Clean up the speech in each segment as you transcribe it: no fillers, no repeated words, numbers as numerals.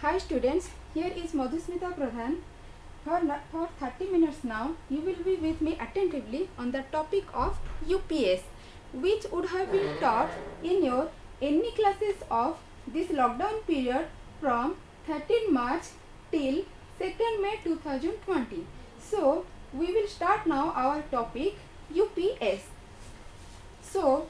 Hi students, here is Madhusmita Pradhan. For 30 minutes now, you will be with me attentively on the topic of UPS, which would have been taught in your any classes of this lockdown period from 13 March till 2nd May 2020. So, we will start now our topic UPS. So,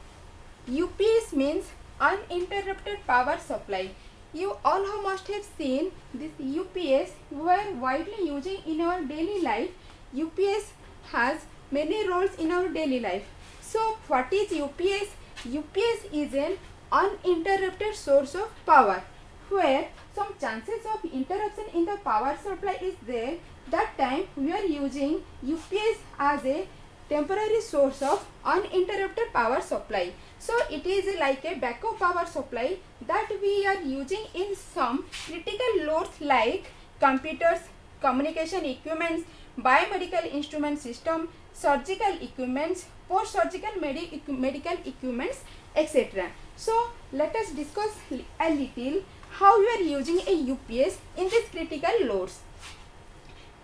UPS means uninterrupted power supply. You all must have seen this UPS we are widely using in our daily life. UPS has many roles in our daily life. So what is UPS? UPS is an uninterrupted source of power where some chances of interruption in the power supply is there. That time we are using UPS as a temporary source of uninterrupted power supply. So it is like a backup power supply that we are using in some critical loads like computers, communication equipments, biomedical instrument system, surgical equipments, post-surgical medical equipments, etc. So let us discuss a little how we are using a UPS in these critical loads.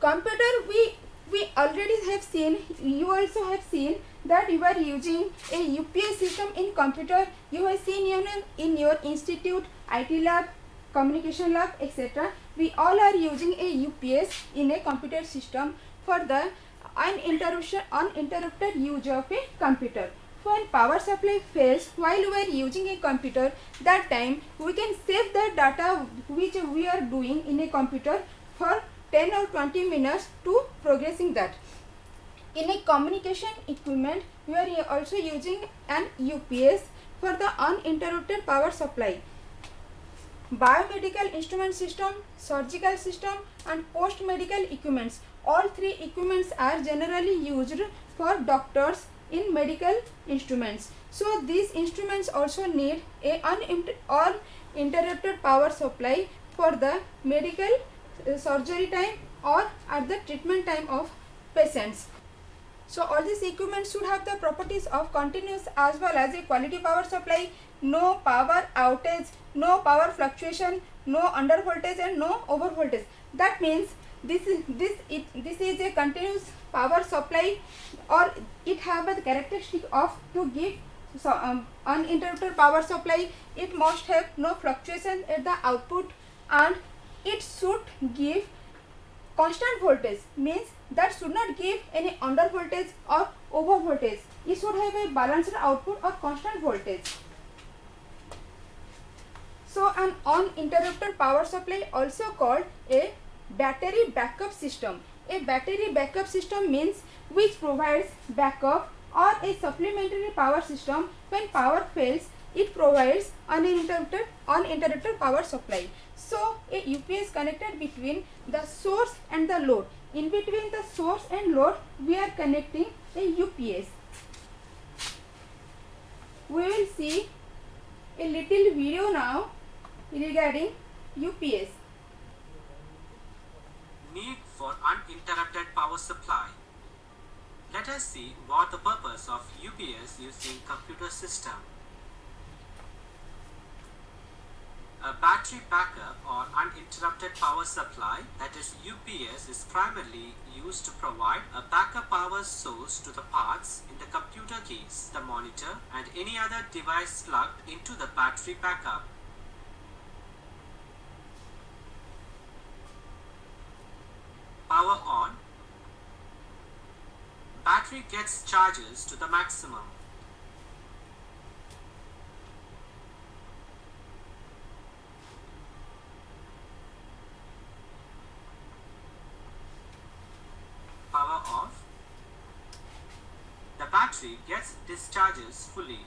Computer we already have seen, you also have seen that you are using a UPS system in computer. You have seen in your institute, IT lab, communication lab, etc. We all are using a UPS in a computer system for the uninterrupted use of a computer. When power supply fails while we are using a computer, that time we can save the data which we are doing in a computer for 10 or 20 minutes to progressing that. In a communication equipment, we are also using an UPS for the uninterrupted power supply. Biomedical instrument system, surgical system and post-medical equipments. All three equipments are generally used for doctors in medical instruments. So these instruments also need a uninterrupted power supply for the medical surgery time or at the treatment time of patients. So all these equipment should have the properties of continuous as well as a quality power supply, no power outage, no power fluctuation, no under voltage and no over voltage. That means this is a continuous power supply, or it have a characteristic of to give uninterrupted power supply. It must have no fluctuation at the output and it should give constant voltage, means that should not give any under voltage or over voltage. It should have a balanced output or constant voltage. So an uninterrupted power supply also called a battery backup system. A battery backup system means which provides backup or a supplementary power system when power fails. It provides uninterrupted power supply. So a UPS connected between the source and the load. In between the source and load, we are connecting a UPS. We will see a little video now regarding UPS. Need for uninterrupted power supply. Let us see what the purpose of UPS using computer system. A battery backup or uninterrupted power supply, that is UPS, is primarily used to provide a backup power source to the parts in the computer case, the monitor and any other device plugged into the battery backup. Power on. Battery gets charges to the maximum. Power off. The battery gets discharges fully.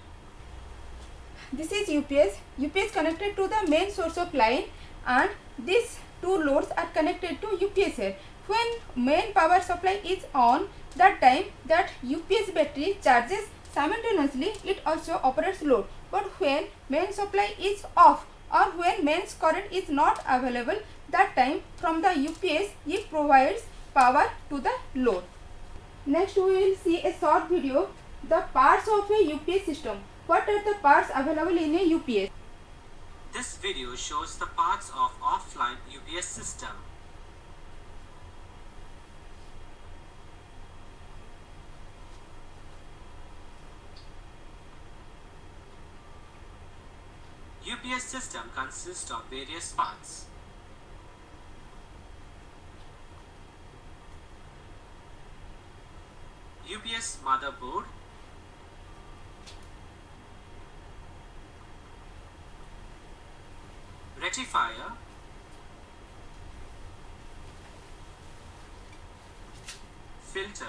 This is UPS. UPS connected to the main source of line and these two loads are connected to UPS here. When main power supply is on, that time that UPS battery charges simultaneously, it also operates load. But when main supply is off or when mains current is not available, that time from the UPS it provides power to the load. Next we will see a short video, the parts of a UPS system. What are the parts available in a UPS? This video shows the parts of offline UPS system. UPS system consists of various parts. UPS motherboard, rectifier, filter,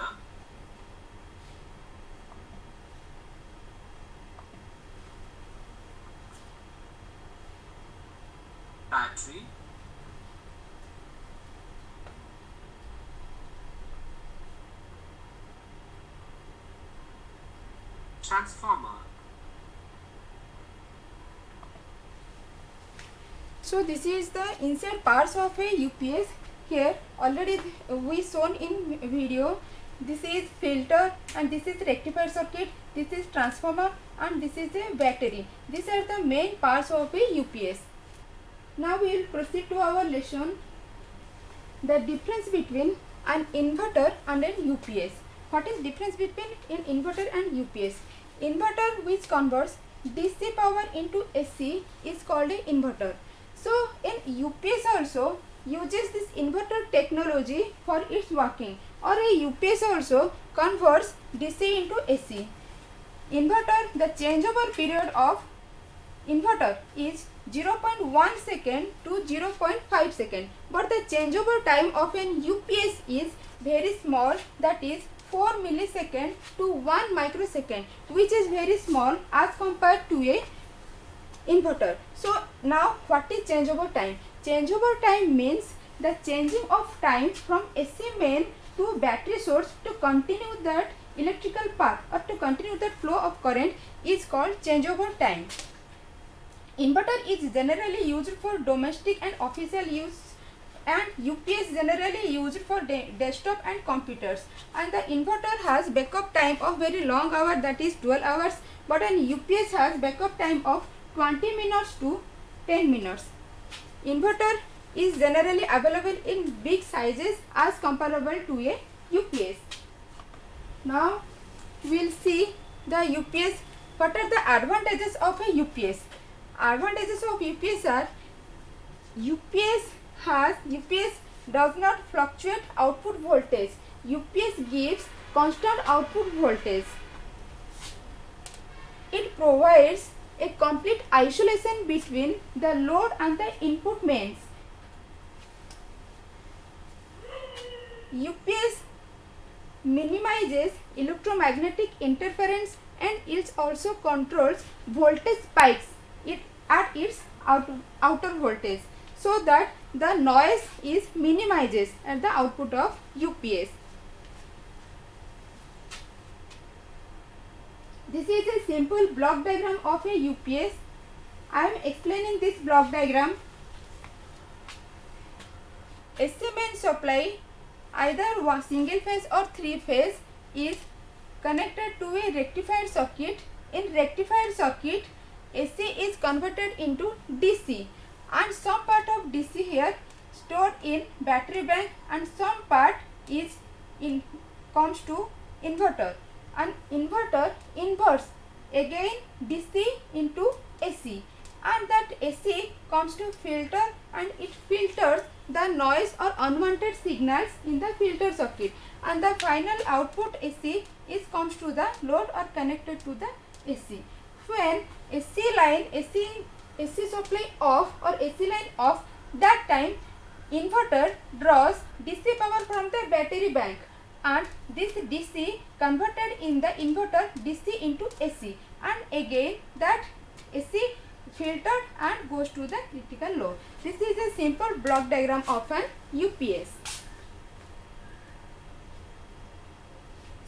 battery, transformer. So this is the inside parts of a UPS. Here already we shown in video. This is filter and this is rectifier circuit, this is transformer and this is a battery. These are the main parts of a UPS. Now we will proceed to our lesson. The difference between an inverter and an UPS. What is difference between an inverter and UPS? Inverter which converts DC power into AC is called an inverter. So in UPS also uses this inverter technology for its working, or a UPS also converts DC into AC. Inverter, the changeover period of inverter is 0.1 second to 0.5 second, but the changeover time of an UPS is very small, that is 4 millisecond to 1 microsecond, which is very small as compared to a inverter. So now what is changeover time? Changeover time means the changing of time from AC main to battery source to continue that electrical path or to continue that flow of current is called changeover time. Inverter is generally used for domestic and official use, and UPS generally used for desktop and computers, and the inverter has backup time of very long hour, that is 12 hours, but an UPS has backup time of 20 minutes to 10 minutes. Inverter is generally available in big sizes as comparable to a UPS. Now we will see the UPS. What are the advantages of a UPS? Advantages of UPS are UPS does not fluctuate output voltage. UPS gives constant output voltage. It provides a complete isolation between the load and the input mains. UPS minimizes electromagnetic interference and it also controls voltage spikes at its outer voltage, so that the noise is minimizes at the output of UPS. This is a simple block diagram of a UPS. I am explaining this block diagram. AC main supply, either one single phase or three phase, is connected to a rectifier circuit. In rectifier circuit, AC is converted into DC, and some part of DC here stored in battery bank, and some part is comes to inverter, and inverter inverts again DC into AC, and that AC comes to filter and it filters the noise or unwanted signals in the filter circuit, and the final output AC is comes to the load or connected to the AC. When AC supply off or AC line off, that time inverter draws DC power from the battery bank, and this DC converted in the inverter DC into AC, and again that AC filtered and goes to the critical load. This is a simple block diagram of an UPS.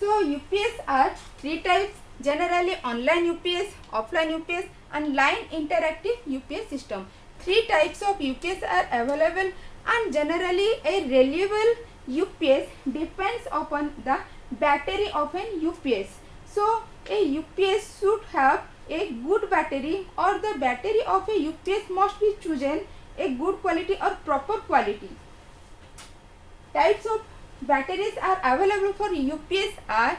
So UPS are three types: generally online UPS, offline UPS and line interactive UPS system. Three types of UPS are available, and generally a reliable UPS depends upon the battery of an UPS. So a UPS should have a good battery or the battery of a UPS must be chosen a good quality or proper quality. Types of batteries are available for UPS are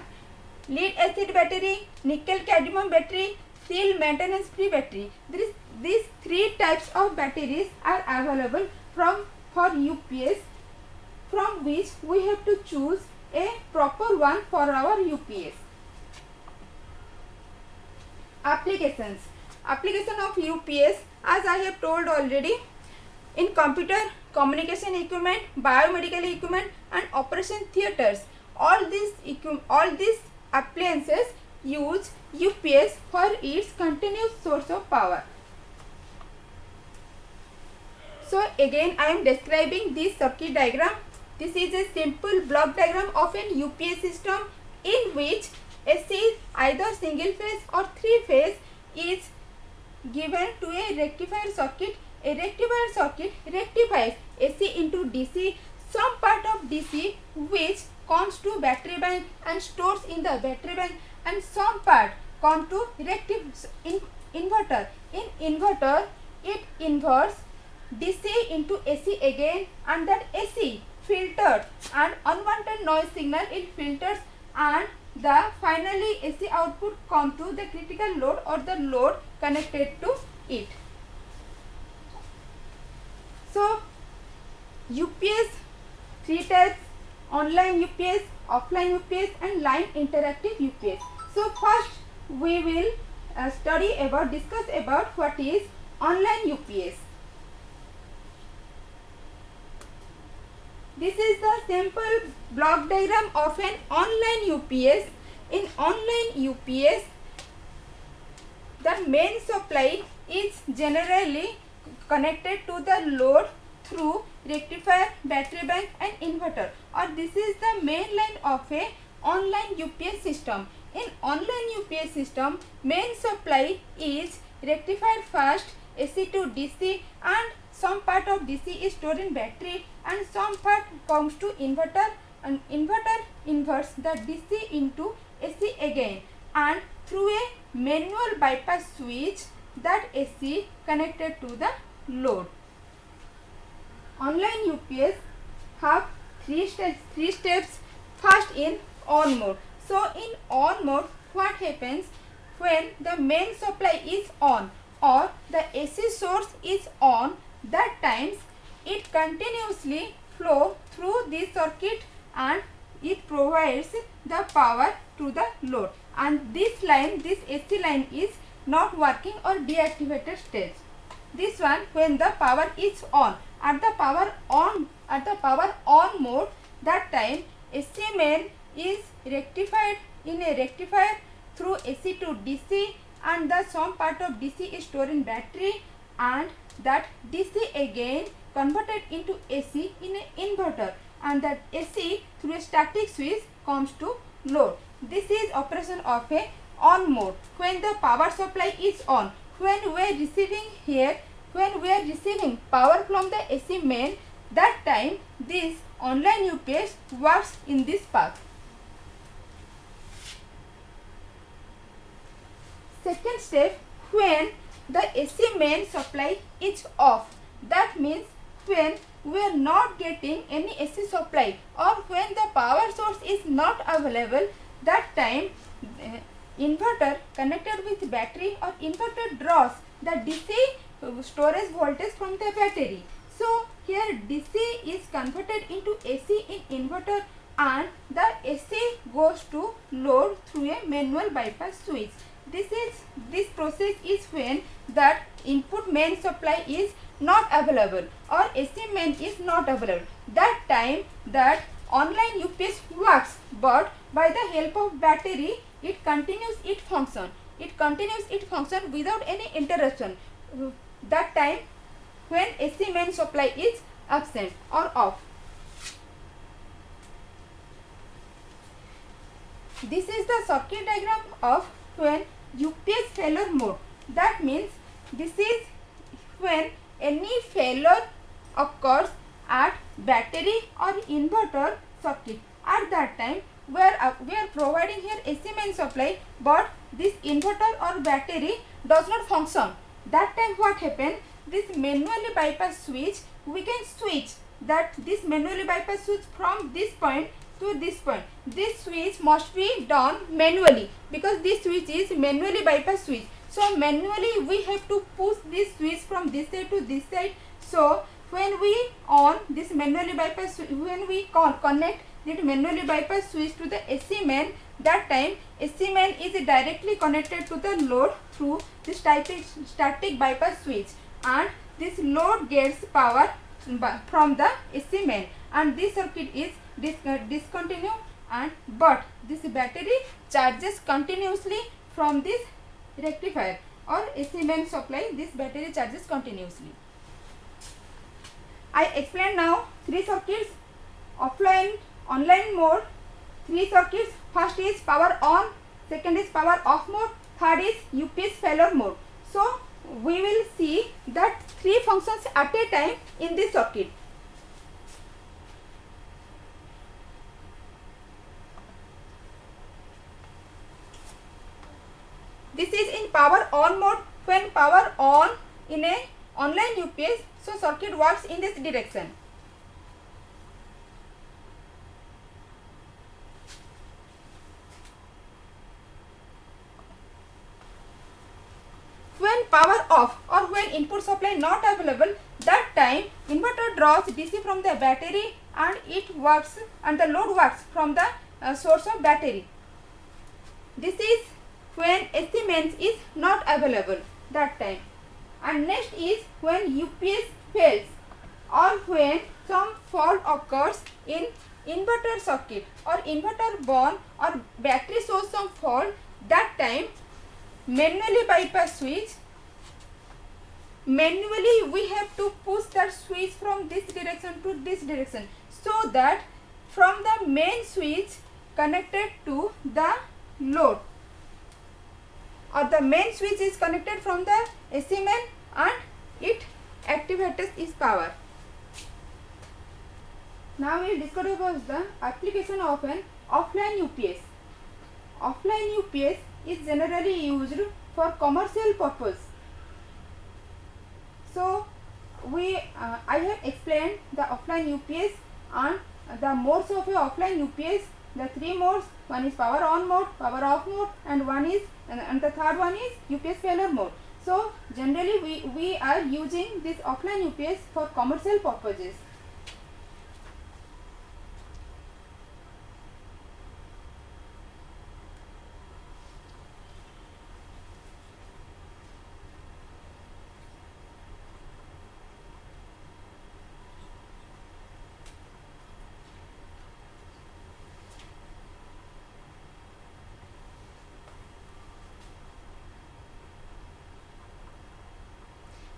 lead acid battery, nickel cadmium battery, seal maintenance free battery. These three types of batteries are available for UPS, from which we have to choose a proper one for our UPS. Applications. Application of UPS, as I have told already, in computer, communication equipment, biomedical equipment and operation theatres. All these appliances use UPS for its continuous source of power. So again I am describing this circuit diagram. This is a simple block diagram of an UPS system in which AC either single phase or three phase is given to a rectifier circuit. A rectifier circuit rectifies AC into DC, some part of DC which comes to battery bank and stores in the battery bank, and some part come to inverter. In inverter it inverts DC into AC again, and that AC filtered and unwanted noise signal it filters, and the finally AC output come to the critical load or the load connected to it. So UPS three types: online UPS, offline UPS and line interactive UPS. So first we will discuss about what is online UPS. This is the simple block diagram of an online UPS. In online UPS, the main supply is generally connected to the load through rectifier, battery bank and inverter, or this is the main line of a online UPS system. In online UPS system, main supply is rectifier first, AC to DC, and some part of DC is stored in battery and some part comes to inverter, and inverter inverts the DC into AC again, and through a manual bypass switch that AC connected to the load. Online UPS have three steps. First, in on mode. So in on mode, what happens when the main supply is on or the AC source is on? That times it continuously flow through this circuit and it provides the power to the load, and this AC line is not working or deactivated stage. This one, when the power is on, at the power on mode, that time AC main is rectified in a rectifier through AC to DC, and the some part of DC is stored in battery, and that DC again converted into AC in an inverter, and that AC through a static switch comes to load. This is operation of a on mode, when the power supply is on. When we are receiving power from the AC main, that time this online UPS works in this path. Second step, when the AC main supply is off, that means when we are not getting any AC supply or when the power source is not available, that time inverter connected with battery or inverter draws the DC storage voltage from the battery. So here DC is converted into AC in inverter, and the AC goes to load through a manual bypass switch. This process is when that input main supply is not available or AC main is not available. That time that online UPS works, but by the help of battery it continues its function. It continues its function without any interruption. That time when AC main supply is absent or off. This is the circuit diagram of when UPS failure mode. That means this is when any failure occurs at battery or inverter circuit. At that time we are providing here AC main supply, but this inverter or battery does not function. That time what happen? This manually bypass switch, we can switch that this manually bypass switch from this point to this point. This switch must be done manually because this switch is manually bypass switch. So manually we have to push this switch from this side to this side. So when we on this manually bypass, when we connect the manually bypass switch to the AC main, that time AC main is directly connected to the load through this static bypass switch, and this load gets power from the AC main, and this circuit is discontinued, and but this battery charges continuously from this rectifier or AC main supply. This battery charges continuously. I explain now 3 circuits, offline, online mode. 3 circuits. First is power on, second is power off mode, third is UPS failure mode. So we will see that 3 functions at a time in this circuit. This is in power on mode. When power on in a online UPS, so circuit works in this direction. When power off or when input supply not available, that time inverter draws DC from the battery and it works, and the load works from the source of battery. This is when AC mains is not available that time. And next is when UPS fails or when some fault occurs in inverter circuit or inverter burn or battery shows some fault. That time manually bypass switch, manually we have to push that switch from this direction to this direction, so that from the main switch connected to the load, or the main switch is connected from the AC main and it activates its power. Now we will discuss about the application of an offline UPS. Offline UPS is generally used for commercial purpose. So I have explained the offline UPS and the modes of a offline UPS. The 3 modes: one is power on mode, power off mode, and the third one is UPS failure mode. So generally we are using this offline UPS for commercial purposes.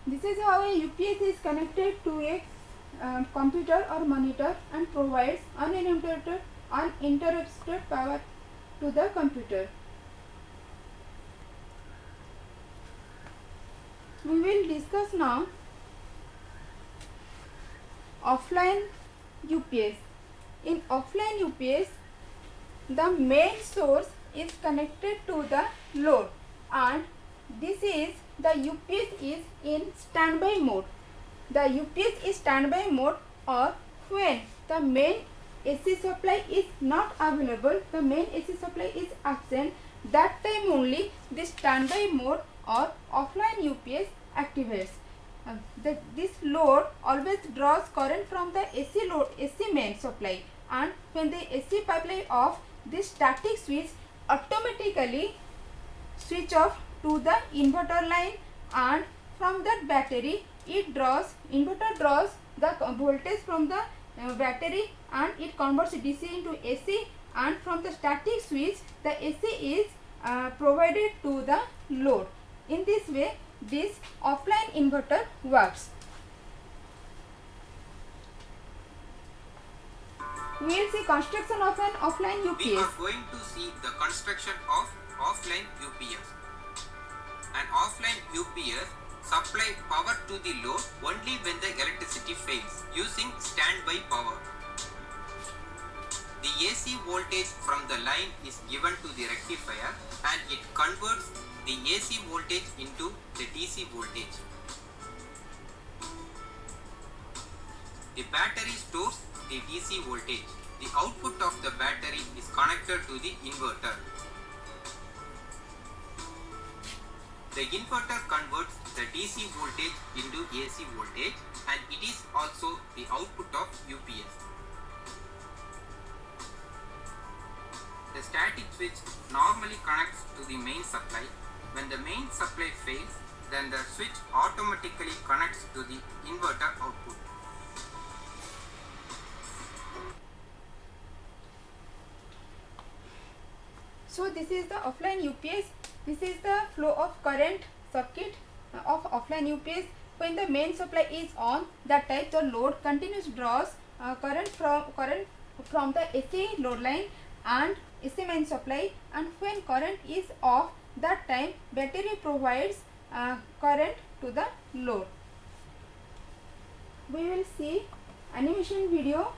This is how a UPS is connected to a computer or monitor and provides uninterrupted power to the computer. We will discuss now offline UPS. In offline UPS, the main source is connected to the load, and this is the UPS is in standby mode. The UPS is standby mode, or when the main AC supply is not available, the main AC supply is absent, that time only this standby mode or offline UPS activates. This load always draws current from the AC main supply, and when the AC pipeline off, this static switch automatically switch off to the inverter line, and from that battery inverter draws the voltage from the battery and it converts DC into AC, and from the static switch the AC is provided to the load. In this way this offline inverter works. We will see construction of an offline UPS. We are going to see the construction of offline UPS. An offline UPS supply power to the load only when the electricity fails using standby power. The The AC voltage from the line is given to the rectifier and it converts the AC voltage into the DC voltage. The battery stores the DC voltage. The output of the battery is connected to the inverter. The inverter converts the DC voltage into AC voltage and it is also the output of UPS. The static switch normally connects to the main supply. When the main supply fails, then the switch automatically connects to the inverter output. So this is the offline UPS. This is the flow of current circuit of offline UPS. When the main supply is on, that time the load continues draws current from the AC load line and AC main supply, and when current is off, that time battery provides current to the load. We will see animation video.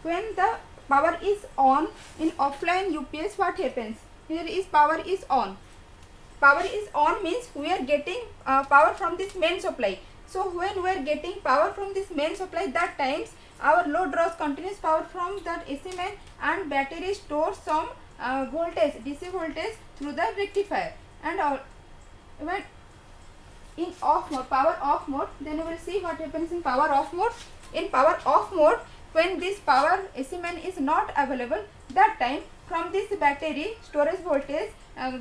When the power is on in offline UPS, what happens? Here is power is on. Power is on means we are getting power from this main supply. So when we are getting power from this main supply, that times our load draws continuous power from that AC main and battery stores some voltage, DC voltage through the rectifier. And when in off mode, power off mode, then we will see what happens in power off mode. In power off mode, when this power AC main is not available, that time from this battery storage voltage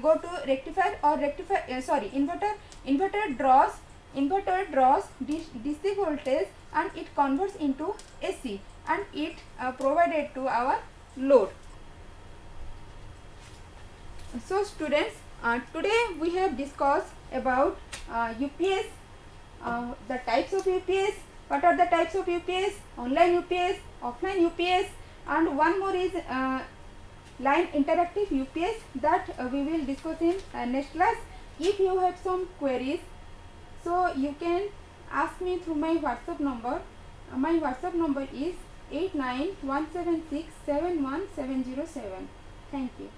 go to rectifier or inverter. Inverter draws DC voltage and it converts into AC and it provided to our load. So students, today we have discussed about UPS, the types of UPS. What are the types of UPS? Online UPS, offline UPS, and one more is line interactive UPS that we will discuss in next class. If you have some queries, so you can ask me through my WhatsApp number. My WhatsApp number is 89176 71707. Thank you.